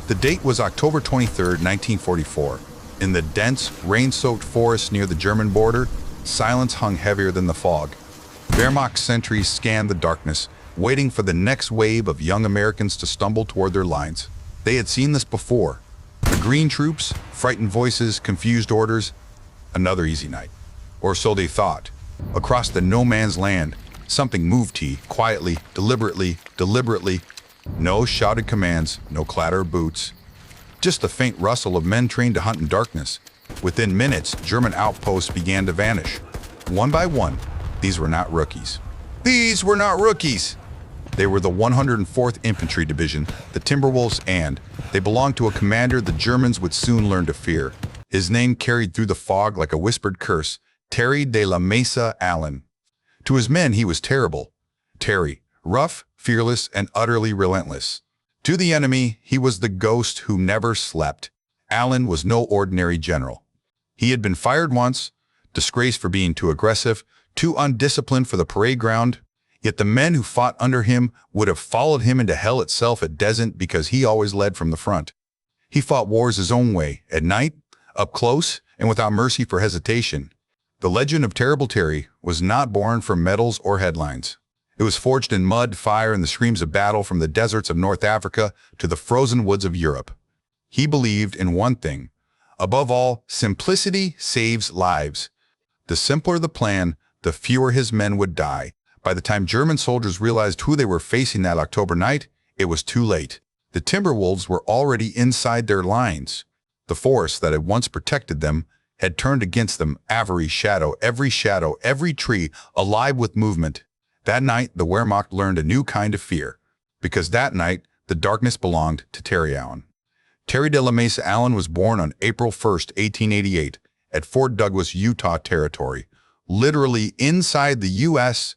The date was October 23, 1944. In the dense, rain-soaked forest near the German border, silence hung heavier than the fog. Wehrmacht sentries scanned the darkness, waiting for the next wave of young Americans to stumble toward their lines. They had seen this before. The green troops, frightened voices, confused orders. Another easy night. Or so they thought. Across the no-man's land, something moved quietly, deliberately. No shouted commands, no clatter of boots. Just the faint rustle of men trained to hunt in darkness. Within minutes, German outposts began to vanish. One by one, these were not rookies. These were not rookies! They were the 104th Infantry Division, the Timberwolves, and they belonged to a commander the Germans would soon learn to fear. His name carried through the fog like a whispered curse, Terry de la Mesa Allen. To his men, he was terrible. Terry, rough, fearless, and utterly relentless. To the enemy, he was the ghost who never slept. Allen was no ordinary general. He had been fired once, disgraced for being too aggressive, too undisciplined for the parade ground, yet the men who fought under him would have followed him into hell itself at Descent because he always led from the front. He fought wars his own way, at night, up close, and without mercy for hesitation. The legend of Terrible Terry was not born from medals or headlines. It was forged in mud, fire, and the screams of battle from the deserts of North Africa to the frozen woods of Europe. He believed in one thing. Above all, simplicity saves lives. The simpler the plan, the fewer his men would die. By the time German soldiers realized who they were facing that October night, it was too late. The Timberwolves were already inside their lines. The forest that had once protected them had turned against them, every shadow, every tree, alive with movement. That night, the Wehrmacht learned a new kind of fear, because that night, the darkness belonged to Terry Allen. Terry de la Mesa Allen was born on April 1, 1888, at Fort Douglas, Utah Territory, literally inside the U.S.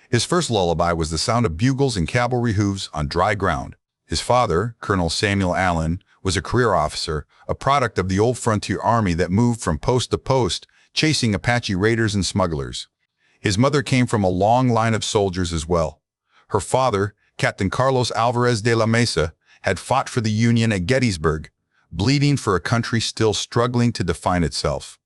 His first lullaby was the sound of bugles and cavalry hooves on dry ground. His father, Colonel Samuel Allen, was a career officer, a product of the old frontier army that moved from post to post, chasing Apache raiders and smugglers. His mother came from a long line of soldiers as well. Her father, Captain Carlos Alvarez de la Mesa, had fought for the Union at Gettysburg, bleeding for a country still struggling to define itself.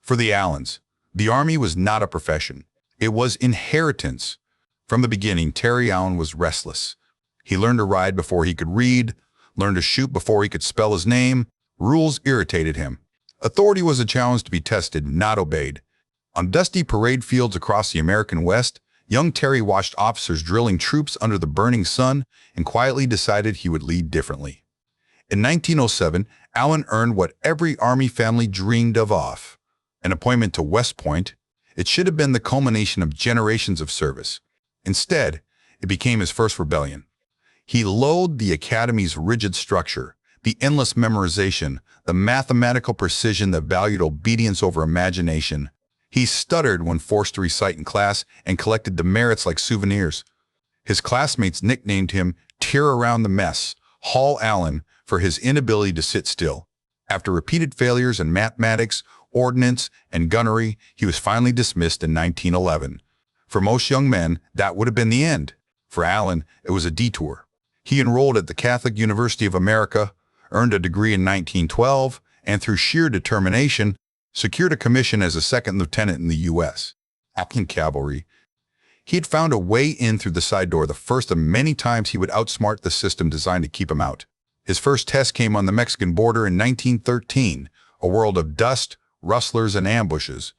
For the Allens, the Army was not a profession. It was inheritance. From the beginning, Terry Allen was restless. He learned to ride before he could read, learned to shoot before he could spell his name. Rules irritated him. Authority was a challenge to be tested, not obeyed. On dusty parade fields across the American West, young Terry watched officers drilling troops under the burning sun and quietly decided he would lead differently. In 1907, Allen earned what every Army family dreamed of an appointment to West Point. It should have been the culmination of generations of service. Instead, it became his first rebellion. He loathed the Academy's rigid structure, the endless memorization, the mathematical precision that valued obedience over imagination. He stuttered when forced to recite in class and collected demerits like souvenirs. His classmates nicknamed him Tear Around the Mess, Hall Allen, for his inability to sit still. After repeated failures in mathematics, ordnance, and gunnery, he was finally dismissed in 1911. For most young men, that would have been the end. For Allen, it was a detour. He enrolled at the Catholic University of America, earned a degree in 1912, and through sheer determination, secured a commission as a second lieutenant in the U.S. Appalachian Cavalry. He had found a way in through the side door, the first of many times he would outsmart the system designed to keep him out. His first test came on the Mexican border in 1913, a world of dust, rustlers, and ambushes,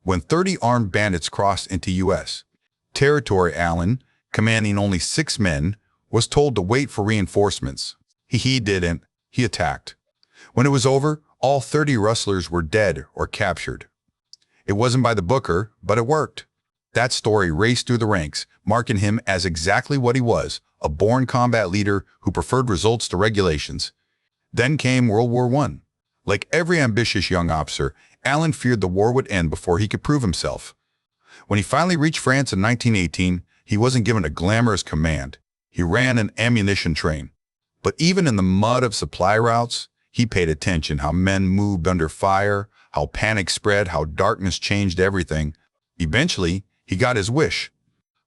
when 30 armed bandits crossed into U.S. territory. Allen, commanding only 6 men, was told to wait for reinforcements. He didn't. He attacked. When it was over, all 30 rustlers were dead or captured. It wasn't by the booker, but it worked. That story raced through the ranks, marking him as exactly what he was, a born combat leader who preferred results to regulations. Then came World War I. Like every ambitious young officer, Allen feared the war would end before he could prove himself. When he finally reached France in 1918, he wasn't given a glamorous command. He ran an ammunition train. But even in the mud of supply routes, he paid attention how men moved under fire, how panic spread, how darkness changed everything. Eventually, he got his wish.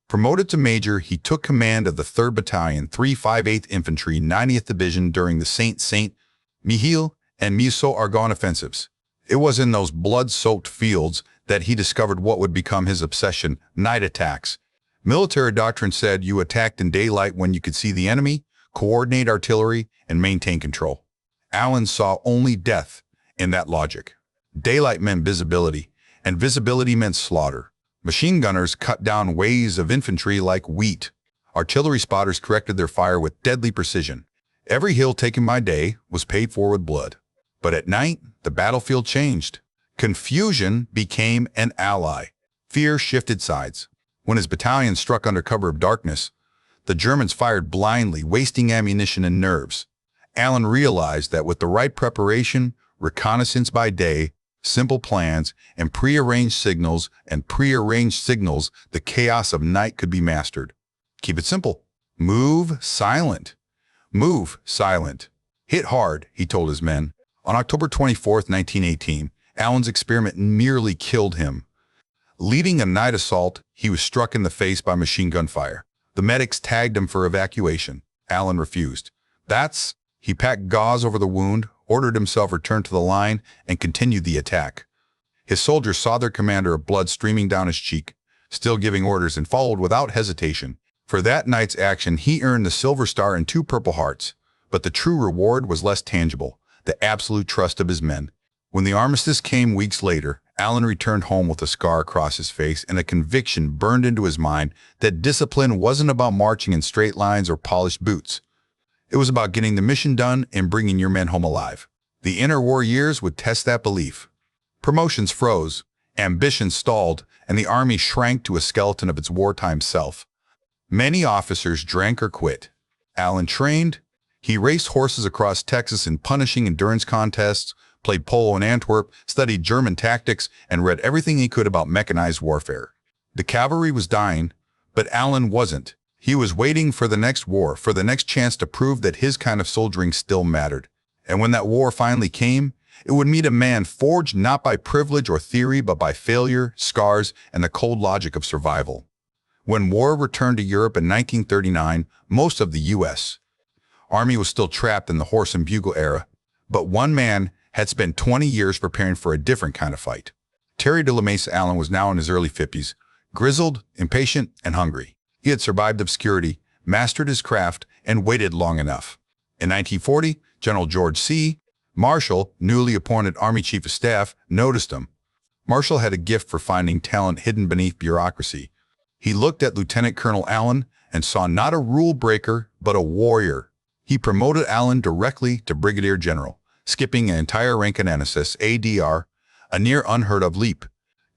Promoted to major, he took command of the 3rd Battalion, 358th Infantry, 90th Division during the Saint-Mihiel and Meuse-Argonne offensives. It was in those blood-soaked fields that he discovered what would become his obsession: night attacks. Military doctrine said you attacked in daylight when you could see the enemy, coordinate artillery, and maintain control. Allen saw only death in that logic. Daylight meant visibility, and visibility meant slaughter. Machine gunners cut down waves of infantry like wheat. Artillery spotters corrected their fire with deadly precision. Every hill taken by day was paid for with blood. But at night, the battlefield changed. Confusion became an ally. Fear shifted sides. When his battalion struck under cover of darkness, the Germans fired blindly, wasting ammunition and nerves. Allen realized that with the right preparation, reconnaissance by day, simple plans, and prearranged signals, the chaos of night could be mastered. Keep it simple. Move silent. Move silent. Hit hard, he told his men. On October 24, 1918, Allen's experiment nearly killed him. Leading a night assault, he was struck in the face by machine gun fire. The medics tagged him for evacuation. Allen refused. He packed gauze over the wound, ordered himself returned to the line, and continued the attack. His soldiers saw their commander of blood streaming down his cheek, still giving orders, and followed without hesitation. For that night's action, he earned the Silver Star and 2 Purple Hearts. But the true reward was less tangible: the absolute trust of his men. When the armistice came weeks later, Allen returned home with a scar across his face and a conviction burned into his mind that discipline wasn't about marching in straight lines or polished boots. It was about getting the mission done and bringing your men home alive. The interwar years would test that belief. Promotions froze, ambition stalled, and the army shrank to a skeleton of its wartime self. Many officers drank or quit. Allen trained. He raced horses across Texas in punishing endurance contests, played polo in Antwerp, studied German tactics, and read everything he could about mechanized warfare. The cavalry was dying, but Allen wasn't. He was waiting for the next war, for the next chance to prove that his kind of soldiering still mattered. And when that war finally came, it would meet a man forged not by privilege or theory, but by failure, scars, and the cold logic of survival. When war returned to Europe in 1939, most of the U.S. Army was still trapped in the horse and bugle era, but one man had spent 20 years preparing for a different kind of fight. Terry de la Mesa Allen was now in his early 50s, grizzled, impatient, and hungry. He had survived obscurity, mastered his craft, and waited long enough. In 1940, General George C. Marshall, newly appointed Army Chief of Staff, noticed him. Marshall had a gift for finding talent hidden beneath bureaucracy. He looked at Lieutenant Colonel Allen and saw not a rule breaker, but a warrior. He promoted Allen directly to Brigadier General, skipping an entire rank in NSS ADR, a near unheard-of leap.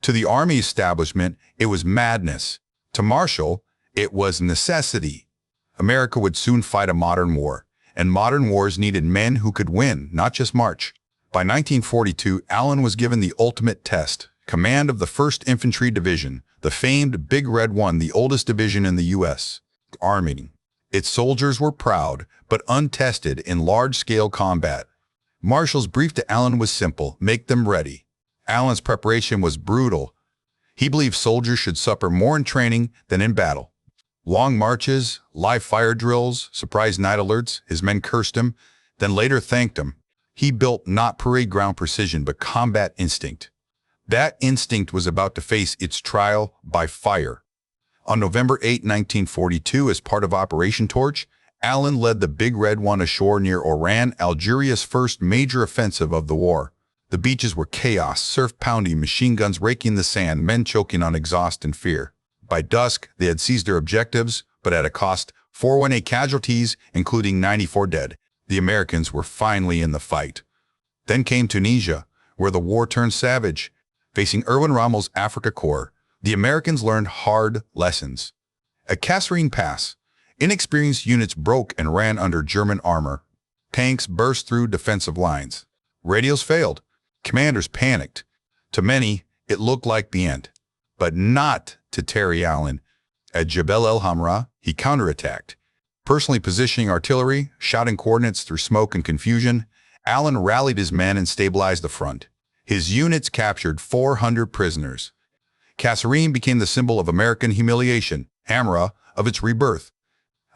To the Army establishment, it was madness. To Marshall, it was necessity. America would soon fight a modern war, and modern wars needed men who could win, not just march. By 1942, Allen was given the ultimate test: command of the 1st Infantry Division, the famed Big Red One, the oldest division in the U.S. Army. Its soldiers were proud, but untested in large-scale combat. Marshall's brief to Allen was simple: make them ready. Allen's preparation was brutal. He believed soldiers should suffer more in training than in battle. Long marches, live fire drills, surprise night alerts. His men cursed him, then later thanked him. He built not parade ground precision, but combat instinct. That instinct was about to face its trial by fire. On November 8, 1942, as part of Operation Torch, Allen led the Big Red One ashore near Oran, Algeria's first major offensive of the war. The beaches were chaos, surf pounding, machine guns raking the sand, men choking on exhaust and fear. By dusk, they had seized their objectives, but at a cost: 418 casualties, including 94 dead. The Americans were finally in the fight. Then came Tunisia, where the war turned savage. Facing Erwin Rommel's Afrika Korps, the Americans learned hard lessons. At Kasserine Pass, inexperienced units broke and ran under German armor. Tanks burst through defensive lines. Radios failed. Commanders panicked. To many, it looked like the end. But not to Terry Allen. At Jebel el Hamra, he counterattacked. Personally positioning artillery, shouting coordinates through smoke and confusion, Allen rallied his men and stabilized the front. His units captured 400 prisoners. Kasserine became the symbol of American humiliation, Hamra, of its rebirth.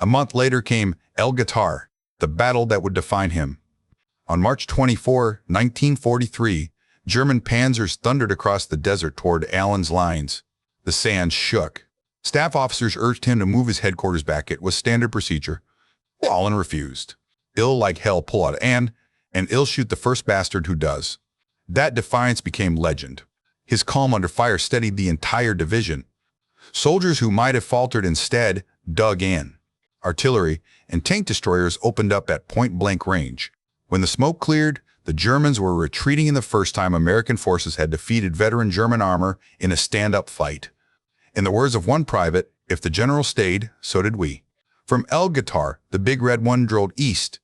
A month later came El Guitar, the battle that would define him. On March 24, 1943, German panzers thundered across the desert toward Allen's lines. The sand shook. Staff officers urged him to move his headquarters back. It was standard procedure. Allen refused. Ill like hell pull out and ill shoot the first bastard who does. That defiance became legend. His calm under fire steadied the entire division. Soldiers who might have faltered instead dug in. Artillery and tank destroyers opened up at point-blank range. When the smoke cleared, the Germans were retreating in the first time American forces had defeated veteran German armor in a stand-up fight. In the words of one private, "If the general stayed, so did we." From El Guitar, the Big Red One drove east.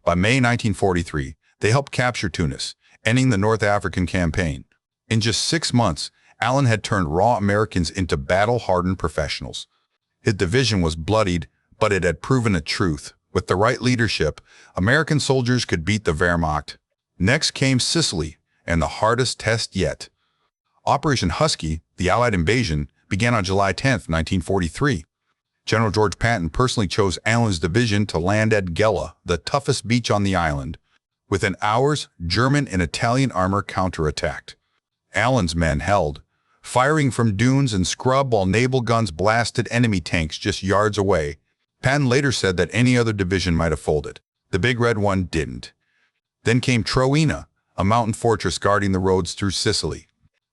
By May 1943, they helped capture Tunis, ending the North African campaign. In just 6 months, Allen had turned raw Americans into battle-hardened professionals. His division was bloodied, but it had proven a truth. With the right leadership, American soldiers could beat the Wehrmacht. Next came Sicily, and the hardest test yet. Operation Husky, the Allied invasion, began on July 10, 1943. General George Patton personally chose Allen's division to land at Gela, the toughest beach on the island. Within hours, German and Italian armor counterattacked. Allen's men held, firing from dunes and scrub while naval guns blasted enemy tanks just yards away. Patton later said that any other division might have folded. The Big Red One didn't. Then came Troina, a mountain fortress guarding the roads through Sicily.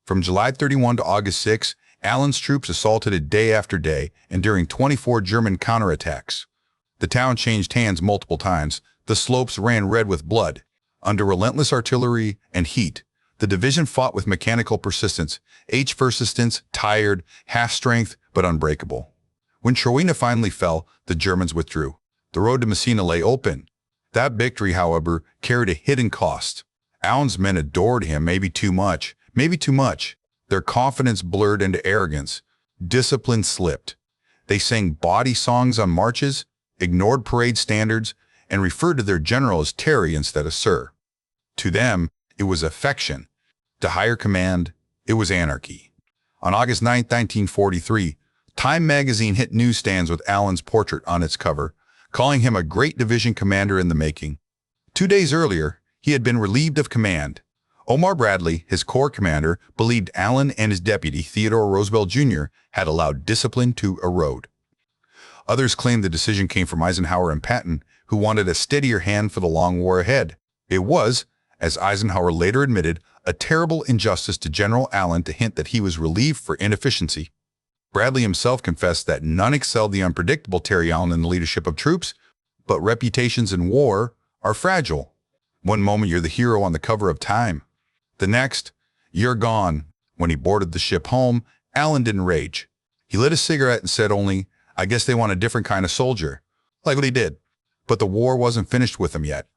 From July 31 to August 6, Allen's troops assaulted it day after day, enduring 24 German counterattacks. The town changed hands multiple times. The slopes ran red with blood. Under relentless artillery and heat, the division fought with mechanical persistence, persistence, tired, half-strength, but unbreakable. When Troina finally fell, the Germans withdrew. The road to Messina lay open. That victory, however, carried a hidden cost. Allen's men adored him, maybe too much. Their confidence blurred into arrogance. Discipline slipped. They sang bawdy songs on marches, ignored parade standards, and referred to their general as Terry instead of Sir. To them, it was affection. To higher command, it was anarchy. On August 9, 1943, Time magazine hit newsstands with Allen's portrait on its cover, calling him a great division commander in the making. 2 days earlier, he had been relieved of command. Omar Bradley, his corps commander, believed Allen and his deputy, Theodore Roosevelt Jr., had allowed discipline to erode. Others claimed the decision came from Eisenhower and Patton, who wanted a steadier hand for the long war ahead. It was, as Eisenhower later admitted, a terrible injustice to General Allen to hint that he was relieved for inefficiency. Bradley himself confessed that none excelled the unpredictable Terry Allen in the leadership of troops, but reputations in war are fragile. One moment you're the hero on the cover of Time. The next, you're gone. When he boarded the ship home, Allen didn't rage. He lit a cigarette and said only, "I guess they want a different kind of soldier." Like what he did. But the war wasn't finished with him yet.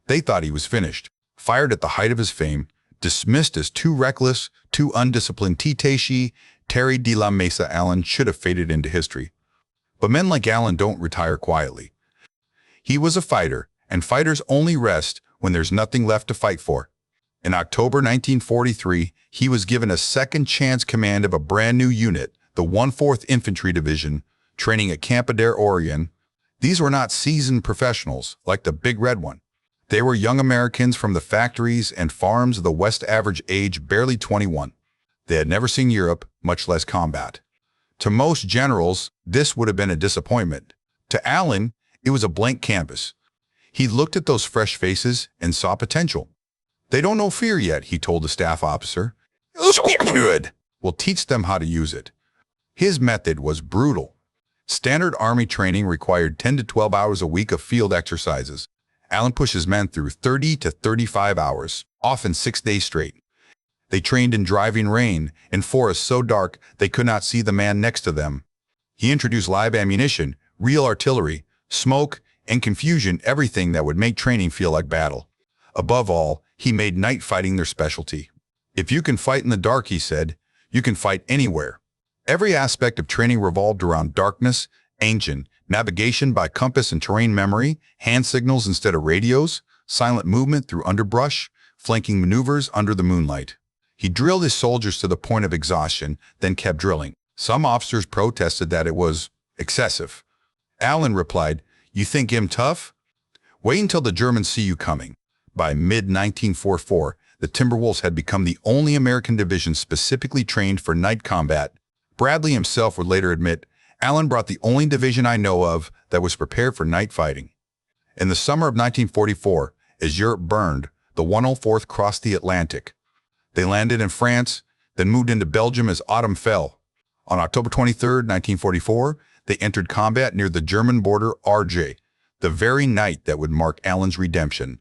They thought he was finished. Fired at the height of his fame, dismissed as too reckless, too undisciplined Titeshi, Terry de la Mesa Allen should have faded into history. But men like Allen don't retire quietly. He was a fighter, and fighters only rest when there's nothing left to fight for. In October 1943, he was given a second-chance command of a brand-new unit, the 1/4 Infantry Division, training at Camp Adair, Oregon. These were not seasoned professionals like the Big Red One. They were young Americans from the factories and farms of the West, average age barely 21. They had never seen Europe, much less combat. To most generals, this would have been a disappointment. To Allen, it was a blank canvas. He looked at those fresh faces and saw potential. "They don't know fear yet," he told the staff officer. "Good. We'll teach them how to use it." His method was brutal. Standard Army training required 10 to 12 hours a week of field exercises. Allen pushed his men through 30 to 35 hours, often 6 days straight. They trained in driving rain, in forests so dark they could not see the man next to them. He introduced live ammunition, real artillery, smoke, and confusion, everything that would make training feel like battle. Above all, he made night fighting their specialty. "If you can fight in the dark," he said, "you can fight anywhere." Every aspect of training revolved around darkness, ancient, navigation by compass and terrain memory, hand signals instead of radios, silent movement through underbrush, flanking maneuvers under the moonlight. He drilled his soldiers to the point of exhaustion, then kept drilling. Some officers protested that it was Excessive. Allen replied, "You think him tough? Wait until the Germans see you coming." By mid-1944, the Timberwolves had become the only American division specifically trained for night combat. Bradley himself would later admit, "Allen brought the only division I know of that was prepared for night fighting." In the summer of 1944, as Europe burned, the 104th crossed the Atlantic. They landed in France, then moved into Belgium as autumn fell. On October 23, 1944, they entered combat near the German border RJ, the very night that would mark Allen's redemption.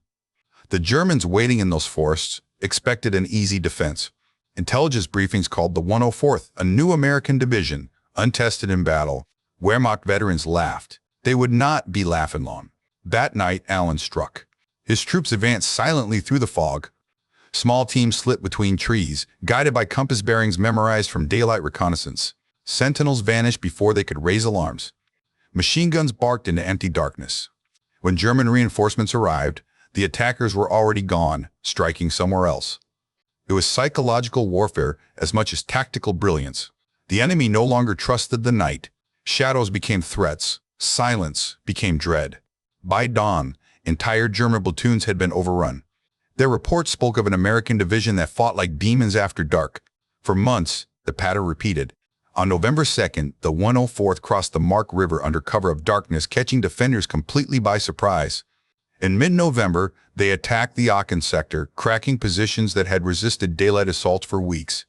The Germans waiting in those forests expected an easy defense. Intelligence briefings called the 104th a new American division, untested in battle. Wehrmacht veterans laughed. They would not be laughing long. That night, Allen struck. His troops advanced silently through the fog. Small teams slipped between trees, guided by compass bearings memorized from daylight reconnaissance. Sentinels vanished before they could raise alarms. Machine guns barked into empty darkness. When German reinforcements arrived, the attackers were already gone, striking somewhere else. It was psychological warfare as much as tactical brilliance. The enemy no longer trusted the night. Shadows became threats. Silence became dread. By dawn, entire German platoons had been overrun. Their reports spoke of an American division that fought like demons after dark. For months, the pattern repeated. On November 2nd, the 104th crossed the Mark River under cover of darkness, catching defenders completely by surprise. In mid-November, they attacked the Aachen sector, cracking positions that had resisted daylight assaults for weeks.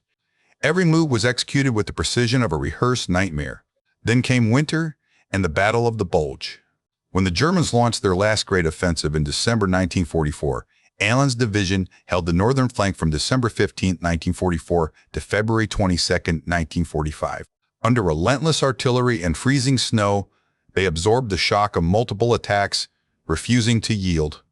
Every move was executed with the precision of a rehearsed nightmare. Then came winter and the Battle of the Bulge. When the Germans launched their last great offensive in December 1944, Allen's division held the northern flank from December 15, 1944 to February 22, 1945. Under relentless artillery and freezing snow, they absorbed the shock of multiple attacks, refusing to yield.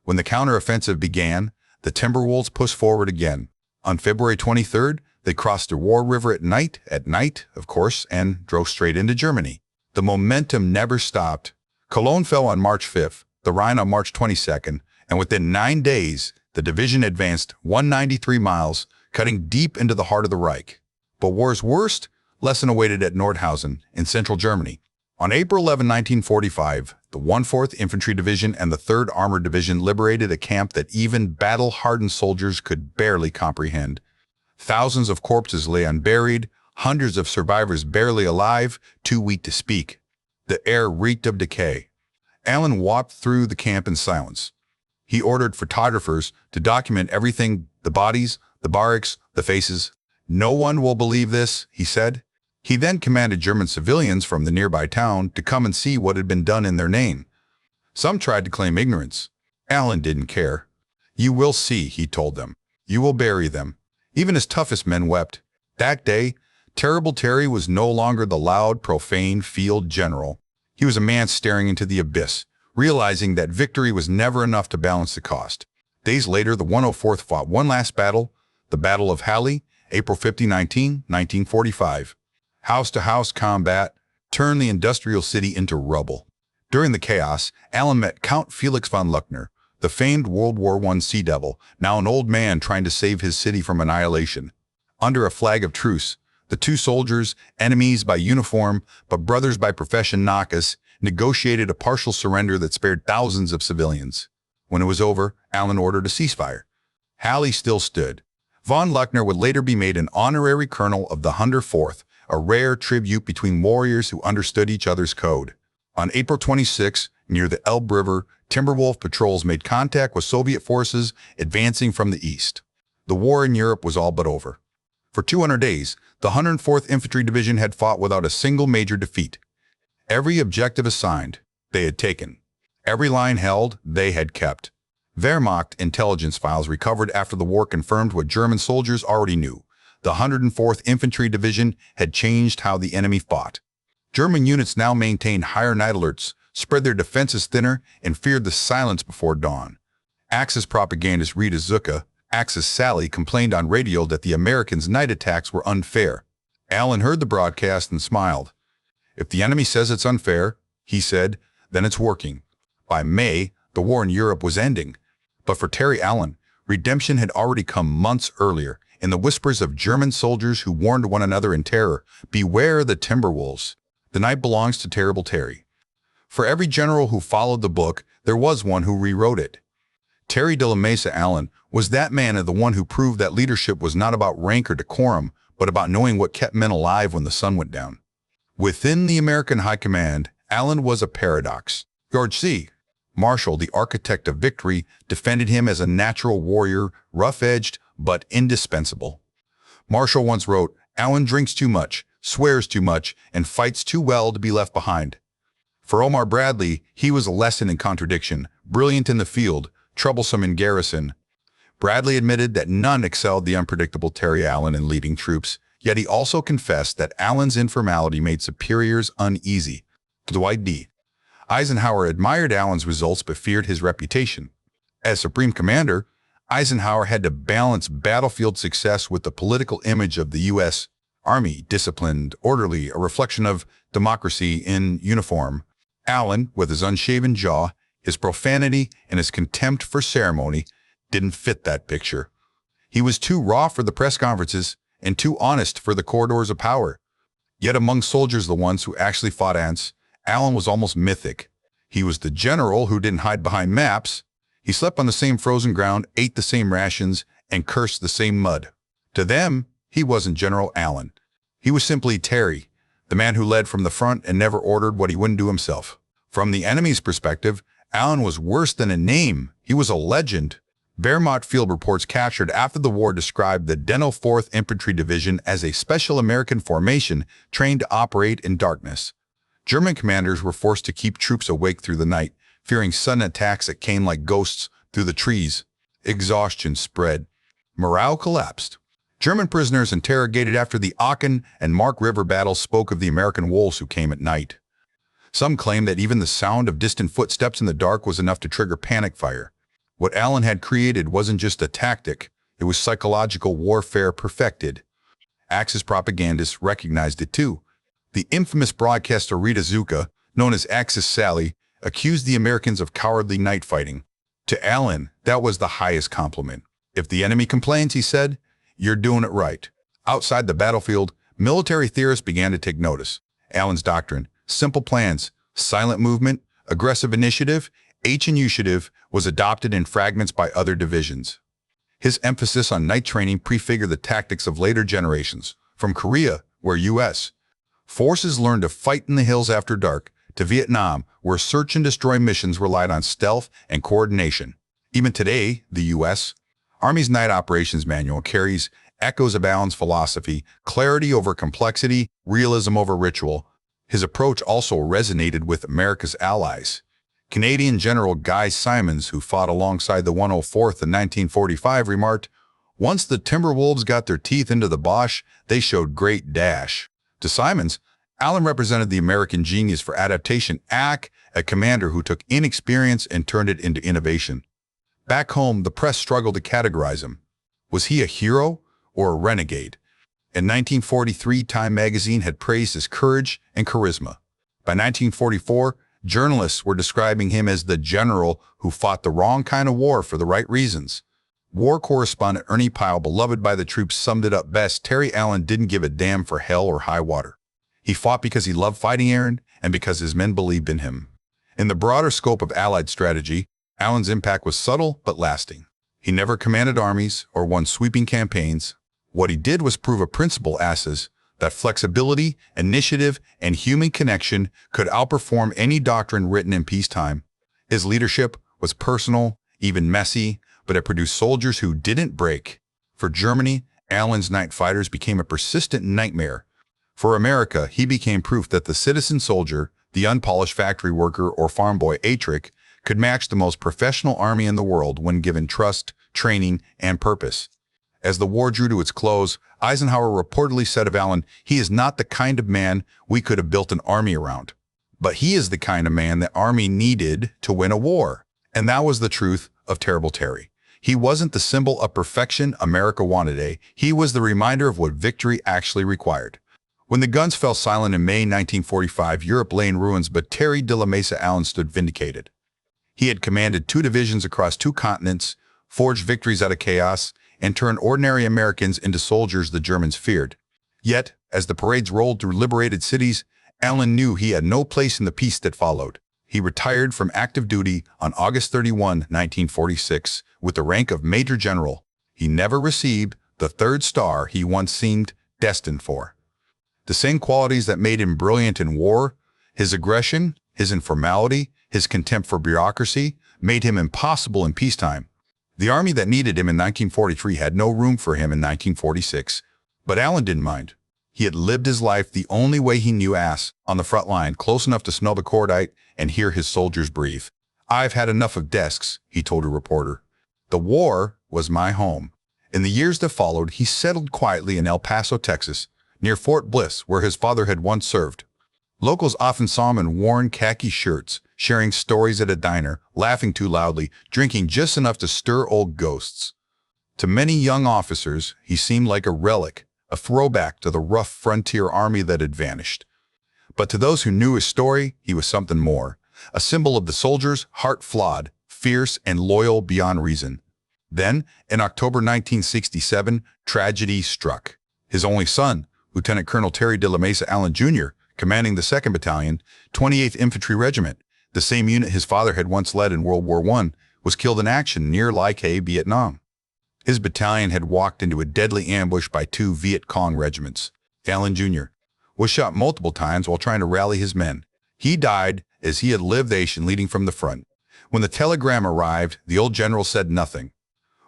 When the counteroffensive began, the Timberwolves pushed forward again. On February 23rd, they crossed the War River at night, of course, and drove straight into Germany. The momentum never stopped. Cologne fell on March 5th, the Rhine on March 22nd, and within 9 days, the division advanced 193 miles, cutting deep into the heart of the Reich. But war's worst lesson awaited at Nordhausen in central Germany. On April 11, 1945, the 1/4th Infantry Division and the 3rd Armored Division liberated a camp that even battle-hardened soldiers could barely comprehend. Thousands of corpses lay unburied, hundreds of survivors barely alive, too weak to speak. The air reeked of decay. Allen walked through the camp in silence. He ordered photographers to document everything, the bodies, the barracks, the faces. "No one will believe this," he said. He then commanded German civilians from the nearby town to come and see what had been done in their name. Some tried to claim ignorance. Allen didn't care. "You will see," he told them. "You will bury them." Even his toughest men wept. That day, Terrible Terry was no longer the loud, profane field general. He was a man staring into the abyss, realizing that victory was never enough to balance the cost. Days later, the 104th fought one last battle, the Battle of Halle, April 15, 1945. House-to-house combat turned the industrial city into rubble. During the chaos, Allen met Count Felix von Luckner, the famed World War I sea devil, now an old man trying to save his city from annihilation. Under a flag of truce, the two soldiers, enemies by uniform but brothers by profession Nakas, negotiated a partial surrender that spared thousands of civilians. When it was over, Allen ordered a ceasefire. Halle still stood. Von Luckner would later be made an honorary colonel of the 104th, a rare tribute between warriors who understood each other's code. On April 26, near the Elbe River, Timberwolf patrols made contact with Soviet forces advancing from the east. The war in Europe was all but over. For 200 days, the 104th Infantry Division had fought without a single major defeat. Every objective assigned, they had taken. Every line held, they had kept. Wehrmacht intelligence files recovered after the war confirmed what German soldiers already knew. The 104th Infantry Division had changed how the enemy fought. German units now maintained higher night alerts, spread their defenses thinner, and feared the silence before dawn. Axis propagandist Rita Zucca, Axis Sally, complained on radio that the Americans' night attacks were unfair. Allen heard the broadcast and smiled. "If the enemy says it's unfair," he said, "then it's working." By May, the war in Europe was ending. But for Terry Allen, redemption had already come months earlier, in the whispers of German soldiers who warned one another in terror, "Beware the Timberwolves." The night belongs to Terrible Terry. For every general who followed the book, there was one who rewrote it. Terry de la Mesa Allen was that man and the one who proved that leadership was not about rank or decorum, but about knowing what kept men alive when the sun went down. Within the American High Command, Allen was a paradox. George C. Marshall, the architect of victory, defended him as a natural warrior, rough-edged, but indispensable. Marshall once wrote, "Allen drinks too much, swears too much, and fights too well to be left behind." For Omar Bradley, he was a lesson in contradiction, brilliant in the field, troublesome in garrison. Bradley admitted that none excelled the unpredictable Terry Allen in leading troops, yet he also confessed that Allen's informality made superiors uneasy. Dwight D. Eisenhower admired Allen's results but feared his reputation. As Supreme Commander, Eisenhower had to balance battlefield success with the political image of the U.S. Army, disciplined, orderly, a reflection of democracy in uniform. Allen, with his unshaven jaw, his profanity, and his contempt for ceremony, didn't fit that picture. He was too raw for the press conferences and too honest for the corridors of power. Yet among soldiers, the ones who actually fought ants, Allen was almost mythic. He was the general who didn't hide behind maps. He slept on the same frozen ground, ate the same rations, and cursed the same mud. To them, he wasn't General Allen. He was simply Terry, the man who led from the front and never ordered what he wouldn't do himself. From the enemy's perspective, Allen was worse than a name. He was a legend. Vermont field reports captured after the war described the Denno 4th Infantry Division as a special American formation trained to operate in darkness. German commanders were forced to keep troops awake through the night, fearing sudden attacks that came like ghosts through the trees. Exhaustion spread. Morale collapsed. German prisoners interrogated after the Aachen and Mark River battles spoke of the American wolves who came at night. Some claimed that even the sound of distant footsteps in the dark was enough to trigger panic fire. What Allen had created wasn't just a tactic, it was psychological warfare perfected. Axis propagandists recognized it too. The infamous broadcaster Rita Zuka, known as Axis Sally, accused the Americans of cowardly night fighting. To Allen, that was the highest compliment. If the enemy complains, he said, "You're doing it right." Outside the battlefield, military theorists began to take notice. Allen's doctrine, simple plans, silent movement, aggressive initiative, H-initiative, was adopted in fragments by other divisions. His emphasis on night training prefigured the tactics of later generations, from Korea, where U.S. forces learned to fight in the hills after dark, to Vietnam, where search and destroy missions relied on stealth and coordination. Even today, the U.S. Army's Night Operations Manual carries echoes of Allen's philosophy, clarity over complexity, realism over ritual. His approach also resonated with America's allies. Canadian General Guy Simons, who fought alongside the 104th in 1945, remarked, "Once the Timberwolves got their teeth into the Boche, they showed great dash." To Simons, Allen represented the American genius for adaptation, a commander who took inexperience and turned it into innovation. Back home, the press struggled to categorize him. Was he a hero or a renegade? In 1943, Time magazine had praised his courage and charisma. By 1944, journalists were describing him as the general who fought the wrong kind of war for the right reasons. War correspondent Ernie Pyle, beloved by the troops, summed it up best: Terry Allen didn't give a damn for hell or high water. He fought because he loved fighting Aaron and because his men believed in him. In the broader scope of Allied strategy, Allen's impact was subtle but lasting. He never commanded armies or won sweeping campaigns. What he did was prove a principle asses that flexibility, initiative, and human connection could outperform any doctrine written in peacetime. His leadership was personal, even messy, but it produced soldiers who didn't break. For Germany, Allen's night fighters became a persistent nightmare. For America, he became proof that the citizen soldier, the unpolished factory worker or farm boy Atrick, could match the most professional army in the world when given trust, training, and purpose. As the war drew to its close, Eisenhower reportedly said of Allen, "He is not the kind of man we could have built an army around, but he is the kind of man the army needed to win a war." And that was the truth of Terrible Terry. He wasn't the symbol of perfection America wanted, he was the reminder of what victory actually required. When the guns fell silent in May 1945, Europe lay in ruins, but Terry de la Mesa Allen stood vindicated. He had commanded 2 divisions across 2 continents, forged victories out of chaos, and turned ordinary Americans into soldiers the Germans feared. Yet, as the parades rolled through liberated cities, Allen knew he had no place in the peace that followed. He retired from active duty on August 31, 1946, with the rank of Major General. He never received the third star he once seemed destined for. The same qualities that made him brilliant in war, his aggression, his informality, his contempt for bureaucracy, made him impossible in peacetime. The army that needed him in 1943 had no room for him in 1946, but Allen didn't mind. He had lived his life the only way he knew, on the front line, close enough to smell the cordite and hear his soldiers breathe. "I've had enough of desks," he told a reporter. "The war was my home." In the years that followed, he settled quietly in El Paso, Texas, near Fort Bliss, where his father had once served. Locals often saw him in worn khaki shirts, sharing stories at a diner, laughing too loudly, drinking just enough to stir old ghosts. To many young officers, he seemed like a relic, a throwback to the rough frontier army that had vanished. But to those who knew his story, he was something more, a symbol of the soldier's heart flawed, fierce, and loyal beyond reason. Then, in October 1967, tragedy struck. His only son, Lieutenant Colonel Terry de la Mesa Allen Jr., commanding the 2nd Battalion, 28th Infantry Regiment, the same unit his father had once led in World War I, was killed in action near Lai Khe, Vietnam. His battalion had walked into a deadly ambush by 2 Viet Cong regiments. Allen Jr. was shot multiple times while trying to rally his men. He died as he had lived the nation leading from the front. When the telegram arrived, the old general said nothing.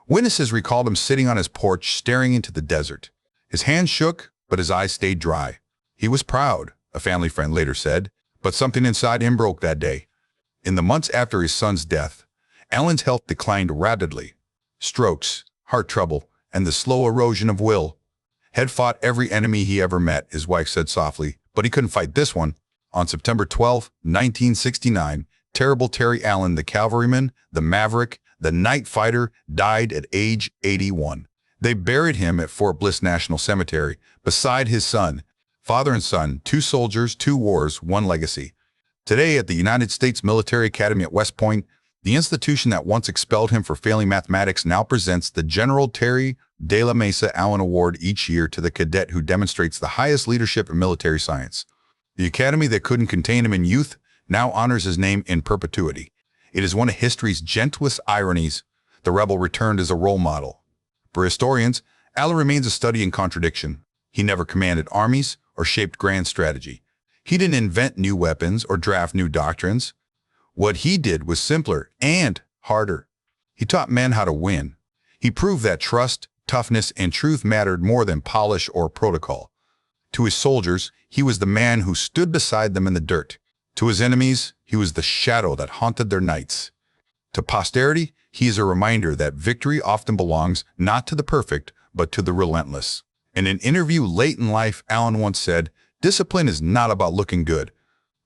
Witnesses recalled him sitting on his porch staring into the desert. His hands shook, but his eyes stayed dry. He was proud, a family friend later said, but something inside him broke that day. In the months after his son's death, Allen's health declined rapidly. Strokes, heart trouble, and the slow erosion of will. Had fought every enemy he ever met, his wife said softly, but he couldn't fight this one. On September 12, 1969, Terrible Terry Allen, the cavalryman, the maverick, the night fighter, died at age 81. They buried him at Fort Bliss National Cemetery, beside his son. Father and son, 2 soldiers, 2 wars, 1 legacy. Today, at the United States Military Academy at West Point, the institution that once expelled him for failing mathematics now presents the General Terry de la Mesa Allen Award each year to the cadet who demonstrates the highest leadership in military science. The academy that couldn't contain him in youth now honors his name in perpetuity. It is one of history's gentlest ironies. The rebel returned as a role model. For historians, Allen remains a study in contradiction. He never commanded armies or shaped grand strategy. He didn't invent new weapons or draft new doctrines. What he did was simpler and harder. He taught men how to win. He proved that trust, toughness, and truth mattered more than polish or protocol. To his soldiers, he was the man who stood beside them in the dirt. To his enemies, he was the shadow that haunted their nights. To posterity, he is a reminder that victory often belongs not to the perfect, but to the relentless. In an interview late in life, Allen once said, "Discipline is not about looking good.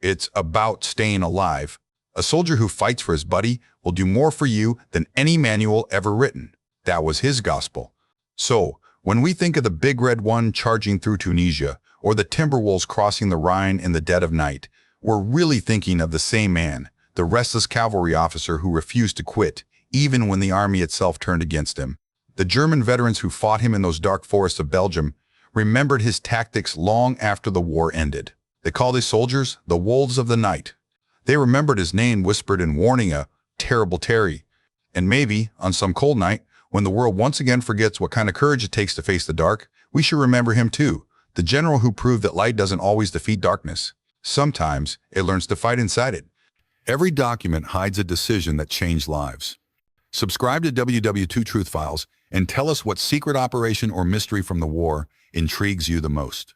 It's about staying alive. A soldier who fights for his buddy will do more for you than any manual ever written." That was his gospel. So, when we think of the Big Red One charging through Tunisia, or the Timberwolves crossing the Rhine in the dead of night, we're really thinking of the same man, the restless cavalry officer who refused to quit, even when the army itself turned against him. The German veterans who fought him in those dark forests of Belgium remembered his tactics long after the war ended. They called his soldiers the Wolves of the Night. They remembered his name whispered in warning, a Terrible Terry. And maybe, on some cold night, when the world once again forgets what kind of courage it takes to face the dark, we should remember him too, the general who proved that light doesn't always defeat darkness. Sometimes it learns to fight inside it. Every document hides a decision that changed lives. Subscribe to WWII Truth Files and tell us what secret operation or mystery from the war intrigues you the most.